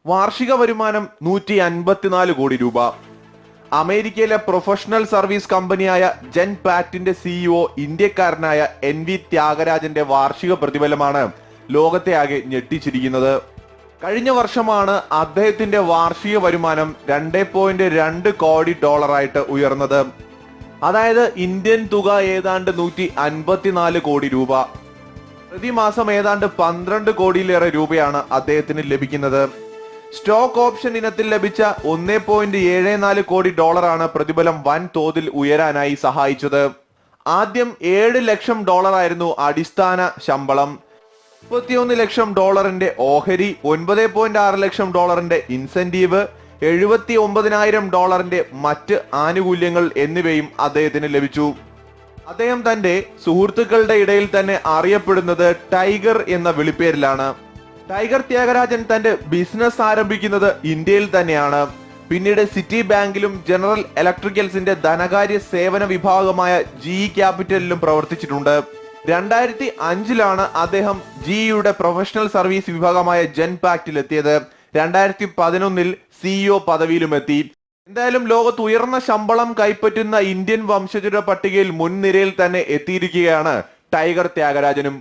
വാർഷിക വരുമാനം 154 കോടി രൂപ. അമേരിക്കയിലെ പ്രൊഫഷണൽ സർവീസ് കമ്പനിയായ ജെൻ പാക്റ്റിന്റെ സിഇഒ ഇന്ത്യക്കാരനായ NV ത്യാഗരാജന്റെ വാർഷിക പ്രതിഫലമാണ് ലോകത്തെ ആകെ ഞെട്ടിച്ചിരിക്കുന്നത്. കഴിഞ്ഞ വർഷമാണ് അദ്ദേഹത്തിന്റെ വാർഷിക വരുമാനം 2.2 കോടി ഡോളറായിട്ട് ഉയർന്നത്. അതായത് ഇന്ത്യൻ തുക ഏതാണ്ട് 154 കോടി രൂപ. പ്രതിമാസം ഏതാണ്ട് 12 കോടിയിലേറെ രൂപയാണ് അദ്ദേഹത്തിന് ലഭിക്കുന്നത്. സ്റ്റോക്ക് ഓപ്ഷൻ ഇനത്തിൽ ലഭിച്ച 1.74 കോടി ഡോളറാണ് പ്രതിഫലം വൻ തോതിൽ ഉയരാനായി സഹായിച്ചത്. ആദ്യം 7 ലക്ഷം ഡോളറായിരുന്നു അടിസ്ഥാന ശമ്പളം. 31 ലക്ഷം ഡോളറിന്റെ ഓഹരി, 9.6 ലക്ഷം ഡോളറിന്റെ ഇൻസെന്റീവ്, 79,000 ഡോളറിന്റെ മറ്റ് ആനുകൂല്യങ്ങൾ എന്നിവയും അദ്ദേഹത്തിന് ലഭിച്ചു. അദ്ദേഹം തന്റെ സുഹൃത്തുക്കളുടെ ഇടയിൽ തന്നെ അറിയപ്പെടുന്നത് ടൈഗർ എന്ന വിളിപ്പേരിലാണ്. ടൈഗർ ത്യാഗരാജൻ തന്റെ ബിസിനസ് ആരംഭിക്കുന്നത് ഇന്ത്യയിൽ തന്നെയാണ്. പിന്നീട് സിറ്റി ബാങ്കിലും ജനറൽ ഇലക്ട്രിക്കൽസിന്റെ ധനകാര്യ സേവന വിഭാഗമായ GE ക്യാപിറ്റലിലും പ്രവർത്തിച്ചിട്ടുണ്ട്. 2005 അദ്ദേഹം GEയുടെ പ്രൊഫഷണൽ സർവീസ് വിഭാഗമായ ജെൻ പാക്റ്റിൽ എത്തിയത്. 2011 CEO പദവിയിലും എത്തി. എന്തായാലും ലോകത്ത് ഉയർന്ന ശമ്പളം കൈപ്പറ്റുന്ന ഇന്ത്യൻ വംശജരുടെ പട്ടികയിൽ മുൻനിരയിൽ തന്നെ എത്തിയിരിക്കുകയാണ് ടൈഗർ ത്യാഗരാജനും.